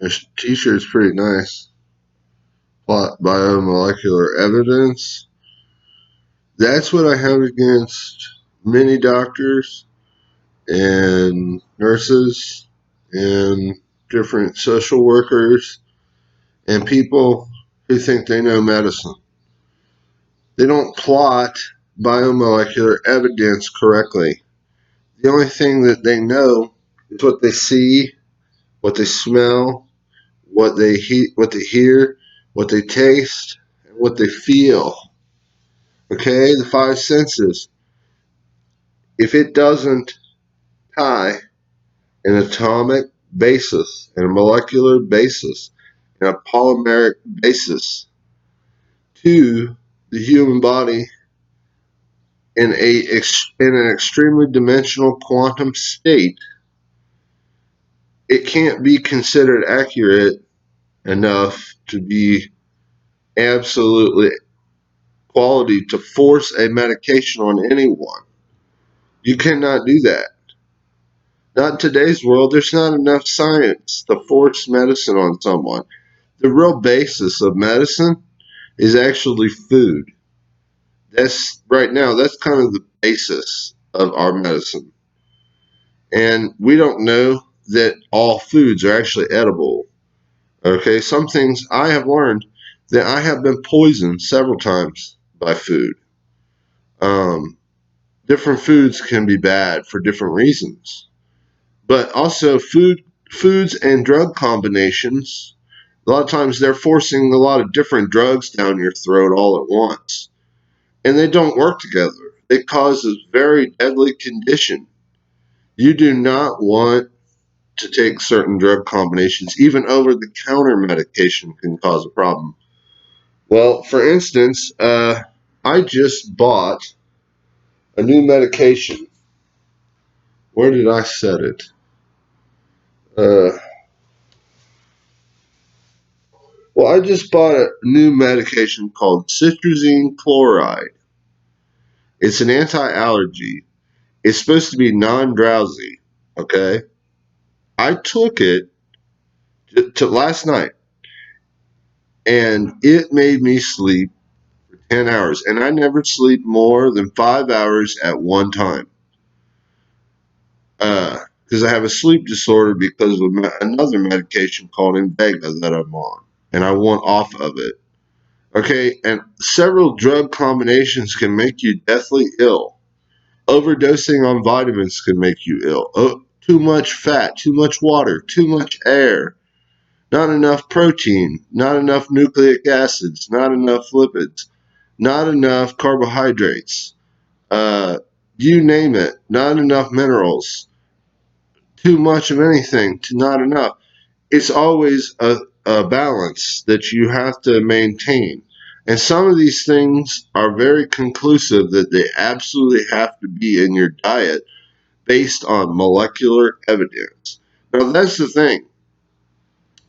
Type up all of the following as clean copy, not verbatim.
This t-shirt's pretty nice. Plot biomolecular evidence. That's what I have against many doctors and nurses and different social workers and people who think they know medicine. They don't plot biomolecular evidence correctly. The only thing that they know is what they see, what they smell, what they hear, what they taste, and what they feel. Okay, the five senses. If it doesn't tie an atomic basis and a molecular basis and a polymeric basis to the human body in an extremely dimensional quantum state, it can't be considered accurate enough to be absolutely quality to force a medication on anyone. You cannot do that. Not in today's world. There's not enough science to force medicine on someone. The real basis of medicine is actually food. That's right now, that's kind of the basis of our medicine. And we don't know that all foods are actually edible. Okay, some things I have learned that I have been poisoned several times by food. Different foods can be bad for different reasons, but also foods and drug combinations. A lot of times they're forcing a lot of different drugs down your throat all at once, and they don't work together. It causes very deadly condition. You do not want to take certain drug combinations. Even over-the-counter medication can cause a problem. Well, for instance, I just bought a new medication. Where did I set it? Well, I just bought a new medication called citrazine chloride. It's an anti-allergy. It's supposed to be non-drowsy. Okay, I took it to last night, and it made me sleep for 10 hours, and I never sleep more than 5 hours at one time. Because I have a sleep disorder because of another medication called Invega that I'm on, and I want off of it. Okay, and several drug combinations can make you deathly ill. Overdosing on vitamins can make you ill. Too much fat, too much water, too much air, not enough protein, not enough nucleic acids, not enough lipids, not enough carbohydrates, you name it, not enough minerals, too much of anything to not enough. It's always a balance that you have to maintain. And some of these things are very conclusive that they absolutely have to be in your diet based on molecular evidence. Now, that's the thing.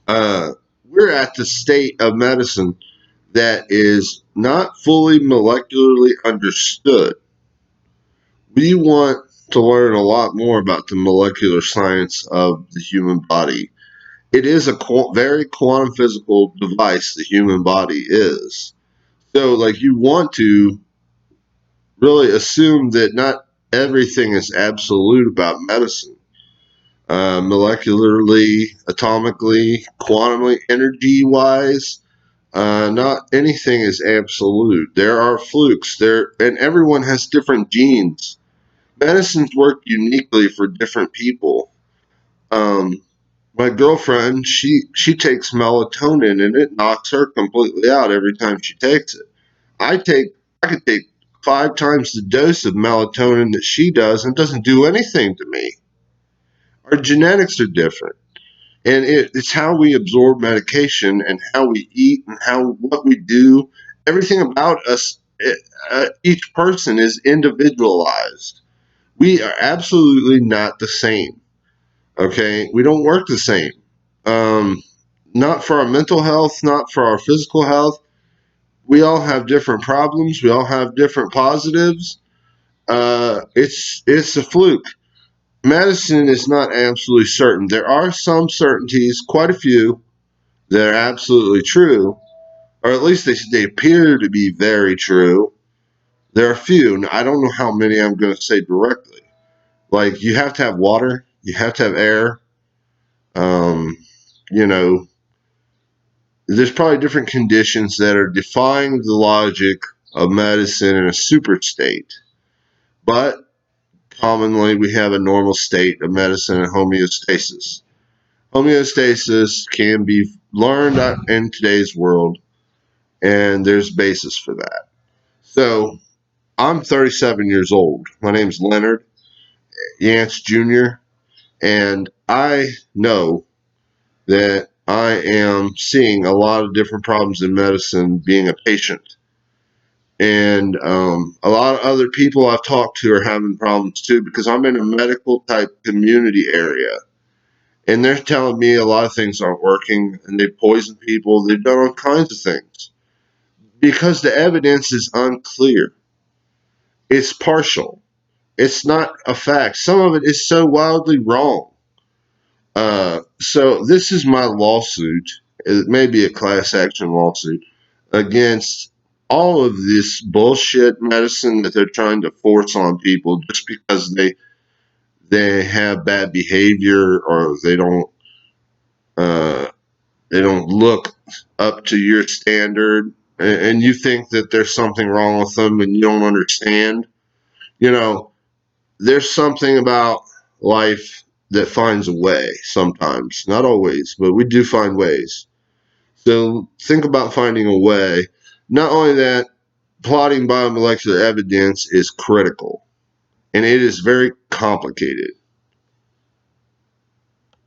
We're at the state of medicine that is not fully molecularly understood. We want to learn a lot more about the molecular science of the human body. It is a very quantum physical device, the human body is. So, like, you want to really assume that not everything is absolute about medicine. Molecularly, atomically, quantumly, energy wise, not anything is absolute. There are flukes there, and everyone has different genes. Medicines work uniquely for different people. My girlfriend, she takes melatonin and it knocks her completely out every time she takes it. I could take 5 times the dose of melatonin that she does and it doesn't do anything to me. Our genetics are different. And it's how we absorb medication and how we eat and what we do. Everything about us, each person is individualized. We are absolutely not the same. Okay, we don't work the same. Um, Not for our mental health, not for our physical health. We all have different problems. We all have different positives. It's a fluke. medicine is not absolutely certain. There are some certainties, quite a few, that are absolutely true, or at least they appear to be very true. There are a few. Now, I don't know how many I'm going to say directly. Like, you have to have water, you have to have air. Um, you know, there's probably different conditions that are defying the logic of medicine in a super state. But commonly, we have a normal state of medicine and homeostasis. Homeostasis can be learned in today's world, and there's basis for that. So, I'm 37 years old. My name's Leonard Yance Jr., and I know that I am seeing a lot of different problems in medicine being a patient. And a lot of other people I've talked to are having problems too because I'm in a medical type community area. And they're telling me a lot of things aren't working and they poison people. They've done all kinds of things because the evidence is unclear. It's partial. It's not a fact. Some of it is so wildly wrong. So this is my lawsuit. It may be a class action lawsuit against all of this bullshit medicine that they're trying to force on people just because they have bad behavior or uh, they don't look up to your standard, and you think that there's something wrong with them and you don't understand. You know, there's something about life that finds a way sometimes, not always, but we do find ways. So think about finding a way. Not only that, plotting biomolecular evidence is critical, and it is very complicated.